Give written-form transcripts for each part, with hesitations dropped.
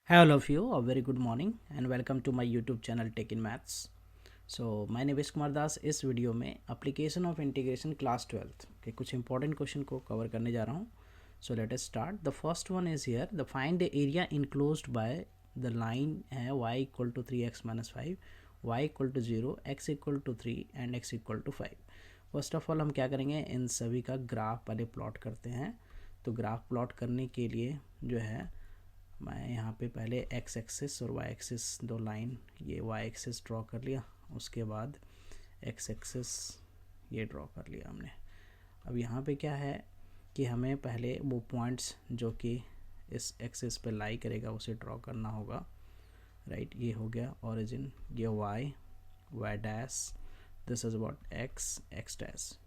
Hi all of you, a very good morning and welcome to my YouTube channel Tech in Maths. So my name is Kumar Das. इस video में application of integration class 12th के कुछ important question को cover करने जा रहा हूँ. So let us start. The first one is here, the find the area enclosed by the line है y equal to 3x-5, y equal to 0, x equal to 3 and x equal to 5. First of all हम क्या करेंगे, इन सभी का graph पहले plot करते हैं. तो ग्राफ प्लॉट करने के लिए जो है मैं यहाँ पे पहले एक्स एक्सिस और वाई एक्सिस दो लाइन, ये वाई एक्सिस ड्रॉ कर लिया, उसके बाद एक्स एक्सिस ये ड्रॉ कर लिया हमने. अब यहाँ पे क्या है कि हमें पहले वो पॉइंट्स जो कि इस एक्सिस पे लाई करेगा उसे ड्रॉ करना होगा. राइट, ये हो गया ओरिजिन, ये y dash, this is about x dash.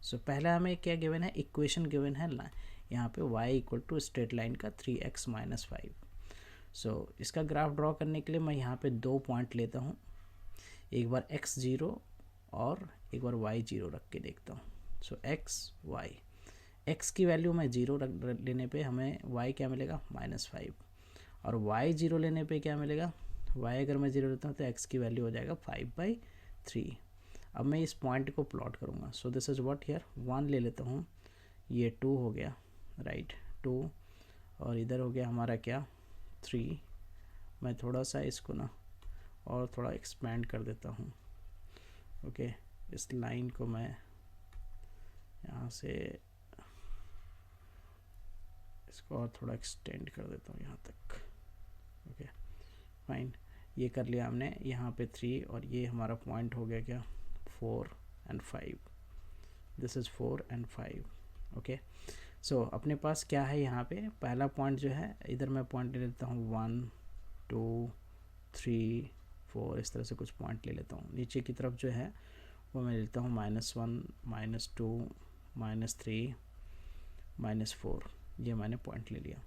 So पहले हमें क्या गिवन है, इक्वेशन गिवन है यहाँ पे y equal to straight line का 3x-5. सो इसका ग्राफ ड्रॉ करने के लिए मैं यहाँ पे दो पॉइंट लेता हूँ, एक बार x0 और एक बार y0 रख के देखता हूँ. सो x y, x की वैल्यू मैं 0 रख लेने पे हमें y क्या मिलेगा -5, और y0 लेने पे क्या मिलेगा, y अगर मैं 0 लेता हूँ तो x की वैल्यू हो जाएगा 5/3. अब मैं इस पॉइंट को प्लॉट करूँगा. So this is what here 1 ले लेता हूँ, ये 2 हो गया, राइट 2, और इधर हो गया हमारा क्या 3. मैं थोड़ा सा इसको ना और थोड़ा एक्सपेंड कर देता हूँ. ओके, इस लाइन को मैं यहाँ से इसको और थोड़ा एक्सटेंड कर देता हूँ यहाँ तक. ओके फाइन, ये कर लिया हमने. यहाँ पे 3 और ये हमारा पॉइंट हो गया क्या 4 and 5. This is 4 and 5. Okay, so अपने पास क्या है यहाँ पे, पहला पॉइंट जो है इधर मैं पॉइंट ले लेता हूँ 1 2 3 4, इस तरह से कुछ पॉइंट ले लेता हूँ. नीचे की तरफ जो है वो मैं लेता हूँ -1 -2 -3 -4. ये मैंने पॉइंट ले लिया.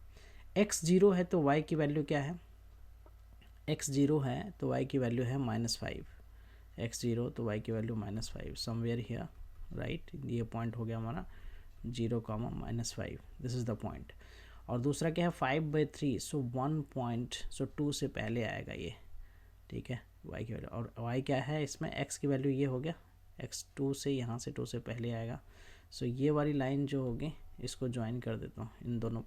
x0 है तो y की वैल्यू क्या है, x0 है तो y की वैल्यू है -5. x0 तो y की वैल्यू -5 समवेयर हियर, राइट. ये पॉइंट हो गया हमारा 0, -5. This is the point. और दूसरा क्या है 5/3. सो 1 पॉइंट, सो 2 से पहले आएगा ये, ठीक है, y की वैल्यू. और y क्या है इसमें, x की वैल्यू ये हो गया, x 2 से यहाँ से 2 से पहले आएगा. सो ये वाली लाइन जो होगी इसको ज्वाइन कर देता हूँ, इन दोनों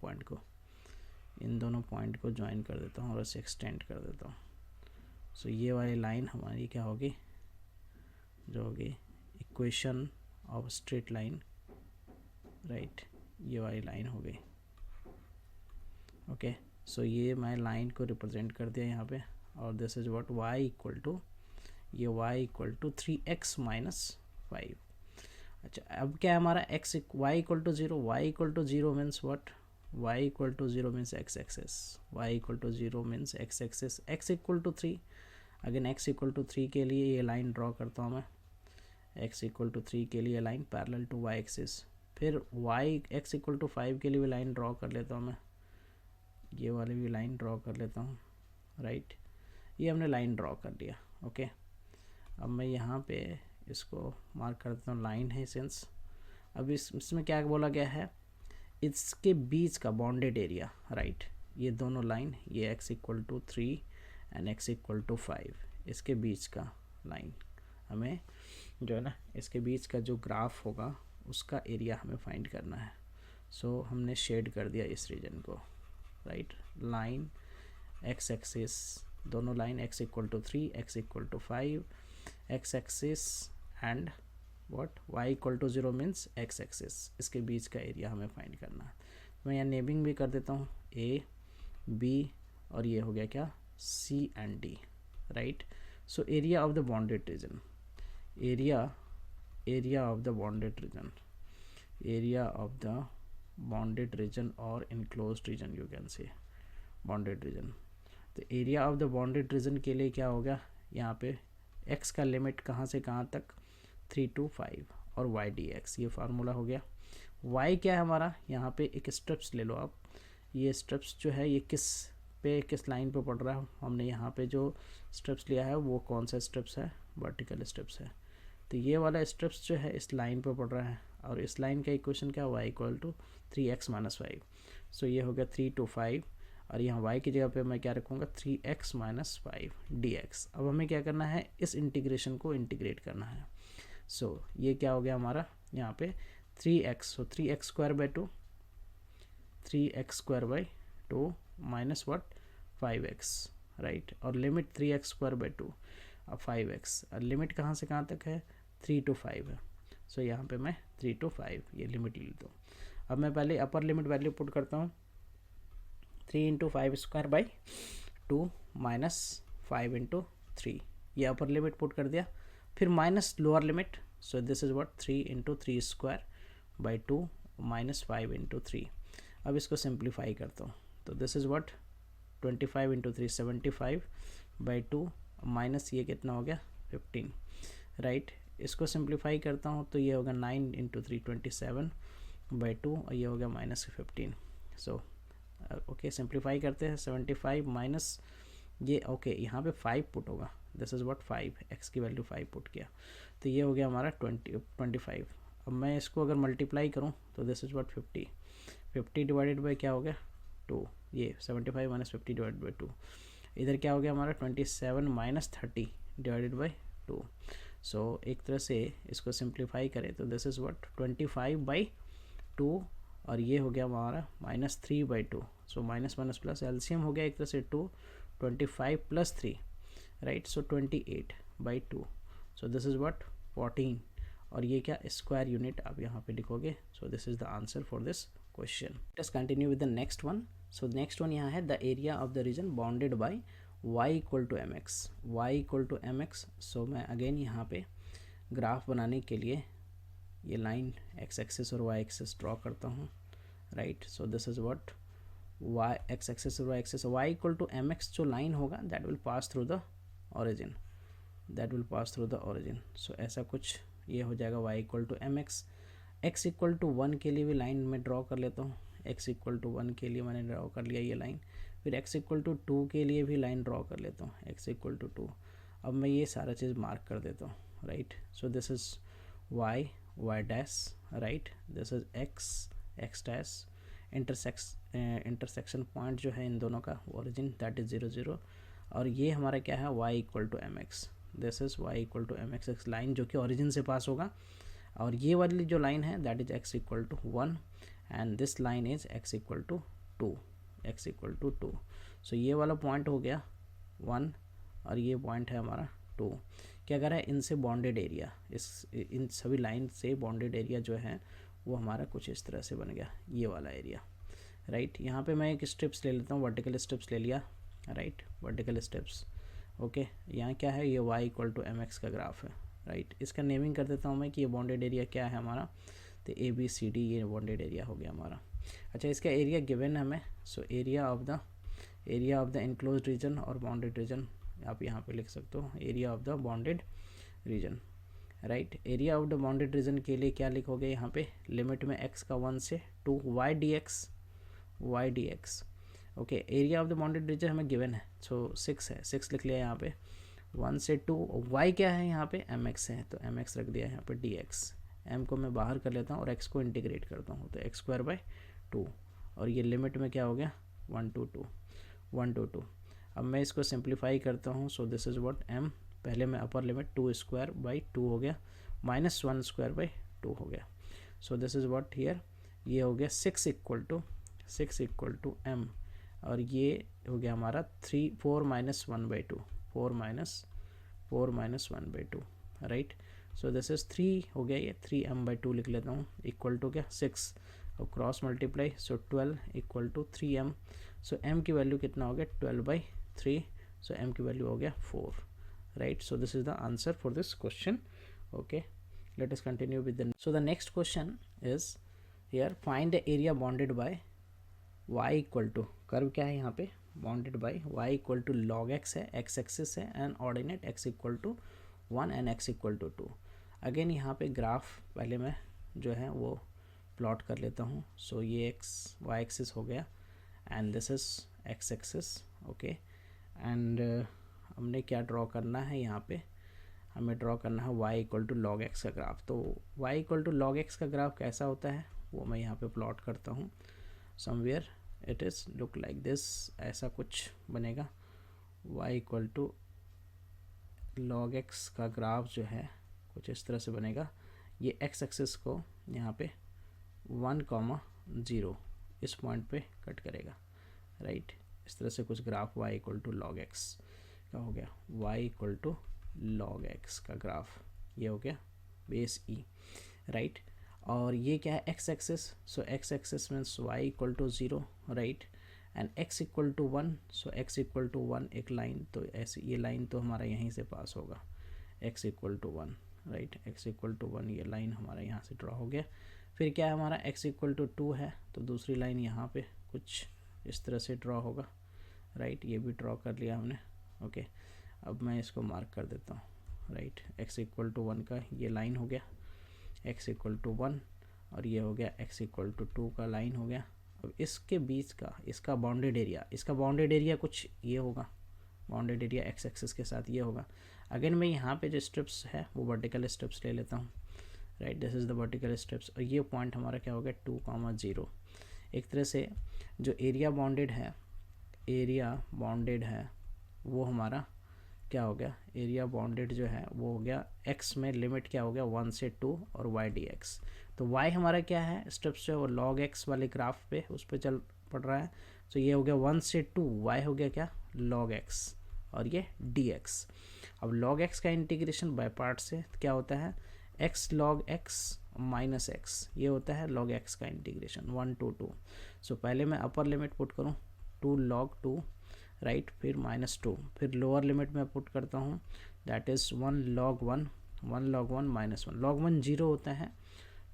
पॉइंट को ज्वाइन कर देता हूँ और इसे एक्सटेंड कर देता हूँ. सो ये वाली लाइन हमारी क्या होगी, जो होगी equation of straight line, right. ये वाली लाइन हो गई. ओके, सो ये मैं लाइन को रिप्रेजेंट कर दिया यहाँ पे. और this is what y equal to, ये y इक्वल टू 3x-5. अच्छा, अब क्या है हमारा y equal to 0, y equal to 0 means what, y equal to 0 means x axis, y equal to 0 means x axis, x equal to 3. Again x equal to 3 के लिए ये line draw करता हूँ मैं, x इक्वल टू 3 के लिए line parallel to y axis. फिर x equal to 5 के लिए भी लाइन ड्रॉ कर लेता हूँ मैं, ये वाली भी लाइन ड्रॉ कर लेता हूँ, राइट. ये हमने लाइन ड्रॉ कर लिया. ओके, अब मैं यहाँ पे इसको मार्क कर देता हूँ, लाइन है सेंस. अब इसमें क्या बोला गया है, इसके बीच का बॉन्डेड एरिया, राइट. ये दोनों लाइन, ये x equal to 3 and x equal to 5, इसके बीच का लाइन हमें जो है ना, इसके बीच का जो ग्राफ होगा उसका एरिया हमें फाइंड करना है. सो हमने शेड कर दिया इस रीजन को, राइट. लाइन x एक्सिस, दोनों line x equal to 3, x equal to 5, x axis and what y equal to 0 means x axis, इसके बीच का एरिया हमें फाइंड करना है. मैं यहाँ नेमिंग भी कर देता हूँ a b, और ये हो गया क्या c and d, right. So area of the bounded region, area of the bonded region or enclosed region, you can say bonded region. तो area of the bounded region के लिए क्या होगा, यहाँ पे x का लिमिट कहाँ से कहाँ तक 3 to 5 और y dx, ये फार्मूला हो गया. y क्या है हमारा, यहाँ पे एक स्टेप्स ले लो आप. ये स्टेप्स जो है ये किस लाइन पे पड़ रहा है, हमने यहाँ पे जो स्टेप्स लिया है वो कौन सा स्टेप्स है, वर्टिकल स्टेप्स है. तो ये वाला स्टेप्स जो है इस लाइन पे पड़ रहा है, और इस लाइन का इक्वेशन क्या y इक्वल टू 3x-5. सो ये हो गया 3 to 5. और यहाँ y की जगह पे मैं क्या रखूँगा 3x माइनस 5 dx। अब हमें क्या करना है, इस इंटीग्रेशन को इंटीग्रेट करना है। सो ये क्या हो गया हमारा यहाँ पे 3x, so 3x square by 2, 3x square by 2 minus what 5x, right. और लिमिट 3x स्क्वायर बाई 2 अब 5x, लिमिट कहाँ से कहाँ तक है 3 to 5 है। सो यहाँ पे मैं 3 to 5 ये लिमिट ले लेता हूँ। अब मैं पहले अपर लिमिट वैल्यू पुट करता हूँ, 3 into 5 square by 2 minus 5 into 3, ये अपर लिमिट पुट कर दिया। फिर minus lower limit, so this is what 3 into 3 square by 2 minus 5 into 3। अब इसको सिंप्लीफाई करता हूँ, तो this is what 25 into 3 75 by 2 minus ये कितना हो गया 15, राइट। इसको सिंप्लीफाई करता हूँ तो ये होगा 9 इंटू 3 27 बाई 2 और ये हो गया माइनस 15। सो ओके सिंप्लीफाई करते हैं 75 माइनस ये ओके यहाँ पे 5 पुट होगा, दिस इज़ व्हाट 5, x की वैल्यू 5 पुट किया तो ये हो गया हमारा 25। अब मैं इसको अगर मल्टीप्लाई करूँ तो this is what 50 divided by क्या हो गया 2, ये 75 माइनस 50 डिवाइडेड बाई 2, इधर क्या हो गया हमारा 27 माइनस 30 डिवाइडेड बाई 2। सो एक तरह से इसको सिंप्लीफाई करें तो दिस इज़ व्हाट 25 बाई 2 और ये हो गया हमारा minus 3 by 2। So minus minus plus LCM हो गया एक तरह से 2, 25 plus 3, right. So 28 by 2, so this is what 14 और ये क्या स्क्वायर यूनिट आप यहाँ पे लिखोगे। So this is the answer for this question. Let's continue with the next one. So next one यहाँ है the area of the region bounded by y equal to M x, y equal to M x. So मैं again यहाँ पे graph बनाने के लिए ये line x axis और y एक्सिस ड्रॉ करता हूँ, right. So this is what y x axis और y axis, y equal to M x जो लाइन होगा that will pass through the origin, that will pass through the origin. So ऐसा कुछ ये हो जाएगा y equal to M x. x equal to 1 के लिए भी लाइन में ड्रॉ कर लेता हूँ, x इक्वल टू 1 के लिए मैंने ड्रॉ कर लिया ये लाइन। फिर x इक्वल टू 2 के लिए भी लाइन ड्रॉ कर लेता हूँ, x इक्वल टू 2। अब मैं ये सारा चीज़ मार्क कर देता हूँ, right. So this is y dash, right, this is x dash, intersection point जो है इन दोनों का ओरिजिन दैट इज़ 0 0 और ये हमारा क्या है y equal to M x, this is y equal to M x line जो कि ओरिजिन से पास होगा। और ये वाली जो लाइन है that is x equal to 1 and this line is x equal to 2, x equal to 2। So ये वाला पॉइंट हो गया 1 और ये पॉइंट है हमारा 2। क्या कह रहा है इनसे बॉन्डेड एरिया, इन सभी लाइन से बॉन्डेड एरिया जो है वो हमारा कुछ इस तरह से बन गया, ये वाला एरिया, राइट। यहाँ पे मैं एक स्टेप्स ले लेता हूँ, वर्टिकल स्टेप्स ले लिया, राइट, वर्टिकल स्टेप्स, ओके। यहाँ क्या है ये y equal to M x का ग्राफ है, राइट। इसका नेमिंग कर देता हूँ मैं कि ये बॉन्डेड एरिया क्या है हमारा, तो ABCD ये बॉन्डेड एरिया हो गया हमारा। अच्छा इसका एरिया गिवन है हमें, so area of the enclosed region और बाउंडेड रीजन आप यहाँ पे लिख सकते हो, area of the bounded region, right. Area of the bounded region के लिए क्या लिखोगे यहाँ पे, लिमिट में x का 1 से 2 y dx, okay. Area of the bounded reason हमें गिवन है, सो 6 है, 6 लिख लिया यहाँ पे, 1 से 2, y क्या है यहाँ पे mx है तो mx रख दिया यहाँ पे dx, m को मैं बाहर कर लेता हूँ और x को इंटीग्रेट करता हूँ तो x स्क्वायर बाई 2 और ये लिमिट में क्या हो गया 1 to 2। अब मैं इसको सिंप्लीफाई करता हूँ, सो दिस इज़ व्हाट m, पहले मैं अपर लिमिट 2 स्क्वायर बाई 2 हो गया माइनस 1 स्क्वायर बाई 2 हो गया। सो दिस इज़ व्हाट हियर ये हो गया 6 इक्वल टू m और ये हो गया हमारा 4 minus 1 by 2, 4 minus 1 by 2, right. So this is 3 हो गया, ये 3m बाई 2 लिख लेता हूँ इक्वल टू क्या 6 और cross multiply, so 12 equal to 3m। So m की वैल्यू कितना हो गया 12 बाई 3, सो m की वैल्यू हो गया 4, right. So this is the answer for this question, okay. Let us continue with the so the next question is here find the area bounded by y equal to, curve क्या है यहाँ पे bounded by y equal to log x है, x axis है and ordinate x equal to 1 and x equal to 2। Again यहाँ पे graph पहले मैं जो है वो प्लॉट कर लेता हूँ। सो ये y एक्सिस हो गया and this is x axis, okay. And हमने क्या ड्रॉ करना है यहाँ पे, हमें ड्रॉ करना है y equal to log x का ग्राफ। तो y equal to log x का ग्राफ कैसा होता है वो मैं यहाँ पे प्लॉट करता हूँ somewhere it is look like this, ऐसा कुछ बनेगा। y equal to log x का ग्राफ जो है कुछ इस तरह से बनेगा। ये x एक्सिस को यहाँ पे 1,0 इस पॉइंट पे कट करेगा, राइट। इस तरह से कुछ graph y equal to log x का हो गया, y equal to log x का ग्राफ ये हो गया बेस e, राइट। और ये क्या है x axis, so x axis means y equal to 0, right, and x equal to 1, so x equal to 1 एक लाइन, तो ऐसे ये लाइन तो हमारा यहीं से पास होगा, x equal to 1, right, x equal to 1 ये लाइन हमारा यहाँ से ड्रॉ हो गया। फिर क्या है हमारा x इक्वल टू 2 है, तो दूसरी लाइन यहाँ पे कुछ इस तरह से ड्रॉ होगा, राइट, ये भी ड्रॉ कर लिया हमने, ओके। अब मैं इसको मार्क कर देता हूँ, राइट, x इक्वल टू 1 का ये लाइन हो गया, x इक्वल टू 1, और ये हो गया x इक्वल टू 2 का लाइन हो गया। अब इसके बीच का इसका बाउंडेड एरिया कुछ ये होगा, बाउंडेड एरिया x एक्सिस के साथ ये होगा। अगेन मैं यहाँ पे जो स्ट्रिप्स है वो वर्टिकल स्ट्रिप्स ले लेता हूँ, right, this is the vertical strips, और ये पॉइंट हमारा क्या हो गया 2,0। एक तरह से जो एरिया बाउंडेड है वो हमारा क्या हो गया, एरिया बाउंडेड जो है वो हो गया x में लिमिट क्या हो गया 1 से 2 और y dx। तो y हमारा क्या है स्टेप्स जो है वो log x वाले ग्राफ पे उस पर चल पड़ रहा है, तो ये हो गया 1 से 2, y हो गया क्या log x और ये dx। अब log x का इंटीग्रेशन बाय पार्ट से क्या होता है x log x minus x, ये होता है log x का इंटीग्रेशन 1 to 2। सो पहले मैं अपर लिमिट पुट करूँ 2 log 2, राइट, फिर -2, फिर लोअर लिमिट में पुट करता हूँ that is 1 log 1 minus 1, log 1 0 होता है,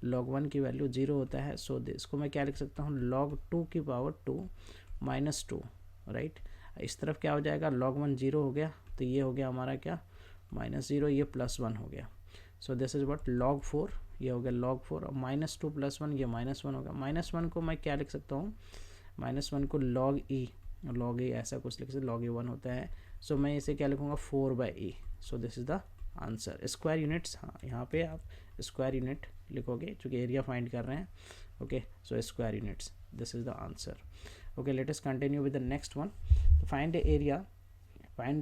log 1 की वैल्यू 0 होता है। सो इसको मैं क्या लिख सकता हूँ log 2 की पावर 2 माइनस 2, राइट। इस तरफ क्या हो जाएगा log 1 0 हो गया, तो ये हो गया हमारा क्या -0, ये +1 हो गया। सो दिस इज़ व्हाट log 4, ये हो गया log 4, और -2 + 1 ये -1 होगा। -1 को मैं क्या लिख सकता हूँ, -1 को log e ऐसा कुछ लिख सकते, log e 1 होता है। सो मैं इसे क्या लिखूँगा 4/e। So this is the answer. Square units, हाँ यहाँ पे आप स्क्वायर यूनिट लिखोगे चूँकि एरिया फाइंड कर रहे हैं, okay. So square units, this is the answer. Okay, let us continue with the next one. Find the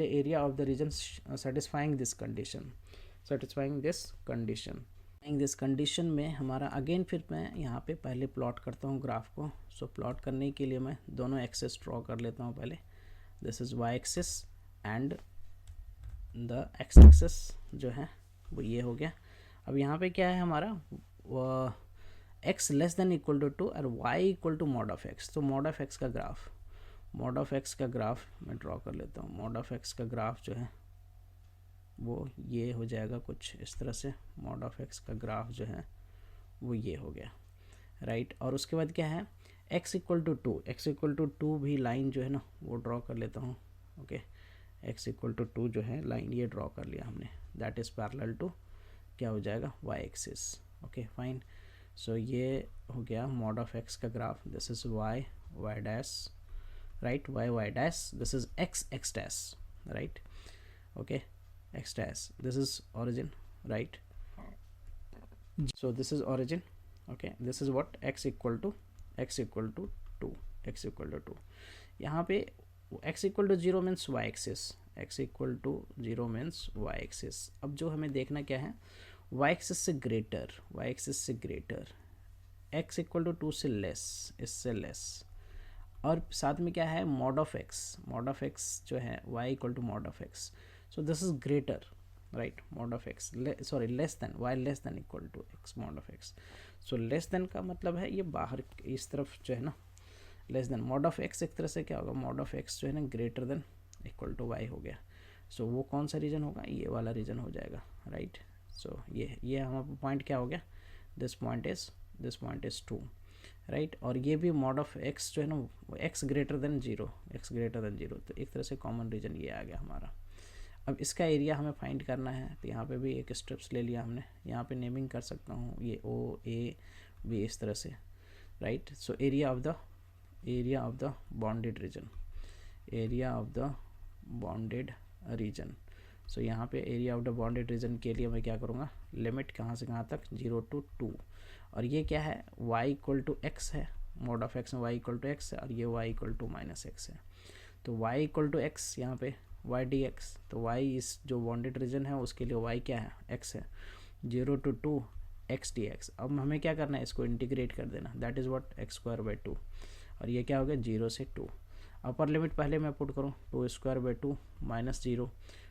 area of the region satisfying this condition में हमारा अगेन फिर मैं यहाँ पे पहले प्लॉट करता हूँ ग्राफ को। सो प्लॉट करने के लिए मैं दोनों एक्सेस ड्रॉ कर लेता हूँ पहले। This is y axis and the x axis जो है वो ये हो गया। अब यहाँ पे क्या है हमारा x less than equal to 2 और y equal to mod of x। तो mod ऑफ x का ग्राफ मैं ड्रॉ कर लेता हूँ। mod ऑफ x का ग्राफ जो है वो ये हो जाएगा कुछ इस तरह से। mod ऑफ x का ग्राफ जो है वो ये हो गया, राइट। और उसके बाद क्या है x इक्वल टू 2 भी लाइन जो है ना वो ड्रॉ कर लेता हूँ, ओके। x इक्वल टू 2 जो है लाइन ये ड्रॉ कर लिया हमने, दैट इज़ पैरेलल टू क्या हो जाएगा y एक्सिस, ओके फाइन। सो ये हो गया mod ऑफ x का graph. This is y dash, right, y dash, this is x dash, right, okay, x dash, this is origin, right? So this is origin, okay, this is what x equal to 2, यहाँ पे x equal to 0 means y axis, x equal to 0 means y axis। अब जो हमें देखना क्या है y axis से greater, x equal to 2 से लेस, इससे लेस, और साथ में क्या है mod of x जो है y equal to mod of x। So this is greater, right, mod of x, less than, y less than equal to x mod of x। So less than का मतलब है ये बाहर इस तरफ जो है ना less than, mod of x एक तरह से क्या होगा mod of x जो है ना greater than equal to y हो गया। So वो कौन सा रीजन होगा, ये वाला रीजन हो जाएगा, right। So ये हमारा पॉइंट क्या हो गया, this point is 2, राइट। और ये भी mod of x जो है ना x greater than 0, तो एक तरह से कॉमन रीजन ये आ गया हमारा। अब इसका एरिया हमें फाइंड करना है, तो यहाँ पे भी एक स्ट्रिप्स ले लिया हमने, यहाँ पे नेमिंग कर सकता हूँ ये O A B इस तरह से, right. So area of the bounded region, so यहाँ पे area of the bounded region के लिए मैं क्या करूँगा, लिमिट कहाँ से कहाँ तक 0 to 2, और ये क्या है y इक्वल टू x है, मॉड ऑफ एक्स में y इक्वल टू एक्स है और ये y equal to minus x है। तो y इक्वल टू एक्स यहाँ पे y डी एक्स, तो y इस जो बॉन्डेड रीजन है उसके लिए y क्या है, x है, 0 to 2 x डी एक्स। अब हमें क्या करना है, इसको इंटीग्रेट कर देना, that is what x square by 2, और ये क्या हो गया 0 से 2। अपर लिमिट पहले मैं पुट करूँ, 2 स्क्वायर बाई 2 माइनस 0,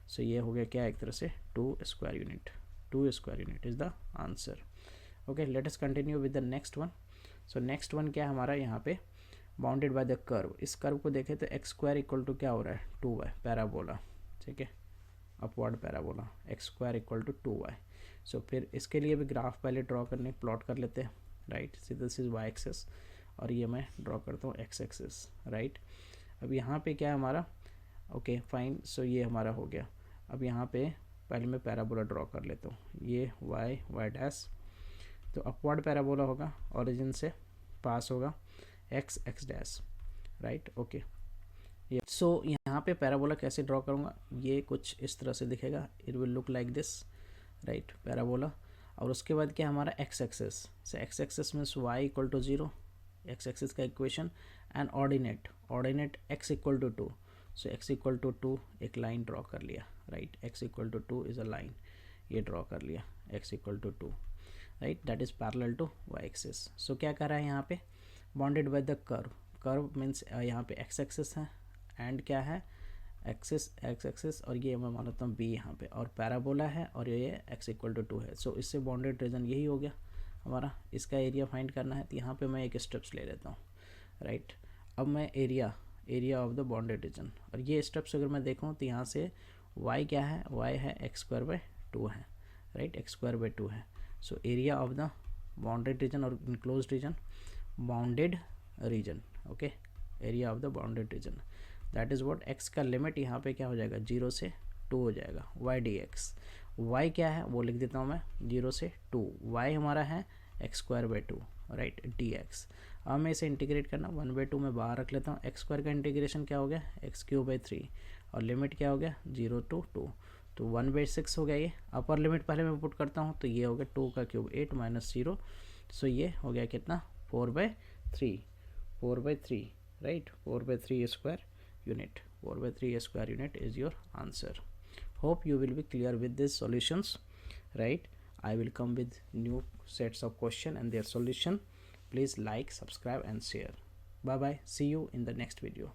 सो ये हो गया क्या, एक तरह से 2 square unit. 2 square unit is the answer. Okay, let us continue with the next one. So next one क्या है हमारा यहाँ पे, बाउंडेड बाय द कर्व। इस कर्व को देखें तो एक्स स्क्वायर इक्वल टू क्या हो रहा है, 2y, पैराबोला, ठीक है, upward parabola, x square equal to 2y। So फिर इसके लिए भी ग्राफ पहले ड्रॉ करने, प्लॉट कर लेते हैं, right. See this is Y axis और ये मैं ड्रॉ करता हूँ एक्स एक्सेस, राइट। अब यहाँ पे क्या है हमारा, ओके फाइन, सो ये हमारा हो गया। अब यहाँ पे पहले मैं पैराबोला ड्रॉ कर लेता हूँ, ये वाई वाई डैश, तो अपवर्ड पैराबोला होगा, ओरिजिन से पास होगा, x x dash, right. Okay, ये सो यहाँ पे पैराबोला कैसे ड्रॉ करूँगा, ये कुछ इस तरह से दिखेगा, it will look like this, right, parabola. और उसके बाद क्या हमारा एक्स एक्सेस, से x axis means y equal to 0, x axis का equation, and ordinate, ordinate x equal to 2, so x equal to 2 एक लाइन ड्रॉ कर लिया, right, x equal to 2 is a line, ये ड्रॉ कर लिया, x equal to 2, right, that is parallel to y access. सो क्या कर रहा है यहाँ पे, bounded by the curve, curve means यहाँ पे एक्स एक्सेस है एंड क्या है, एक्सेस एक्स एक्सेस, और ये मैं मानता हूँ बी यहाँ पे, और पैराबोला है और ये एक्स इक्वल टू 2 है। सो इससे बाउंडेड रीजन यही हो गया हमारा। इसका एरिया फाइंड करना है, तो यहाँ पे मैं एक स्टेप्स ले लेता हूँ, राइट। अब मैं area of the bounded region, और ये स्टेप्स अगर मैं देखूँ तो यहाँ से y क्या है, y है एक्स स्क्वायर बाई 2 है, राइट, एक्स स्क्वायर बाई 2 है। So area of the bounded region और enclosed region, bounded region, okay, area of the bounded region, that is what, x का लिमिट यहाँ पे क्या हो जाएगा, 0 से 2 हो जाएगा, वाई डी एक्स। वाई क्या है वो लिख देता हूँ मैं, 0 से 2, वाई हमारा है x square by 2, right, D x. अब मैं इसे इंटीग्रेट करना, 1/2 में बाहर रख लेता हूँ, एक्स स्क्वायर का इंटीग्रेशन क्या हो गया, एक्स क्यूब बाई 3, और लिमिट क्या हो गया 0 to 2, तो 1/6 हो गया ये। अपर लिमिट पहले मैं पुट करता हूँ, तो ये हो गया 2 का क्यूब 8 माइनस 0, सो ये हो गया कितना 4/3, 4/3, right, 4/3 square unit, 4/3 square unit is your answer. Hope you will be clear with these solutions, right. I will come with new sets of question and their solution. Please like, subscribe and share. Bye bye, see you in the next video.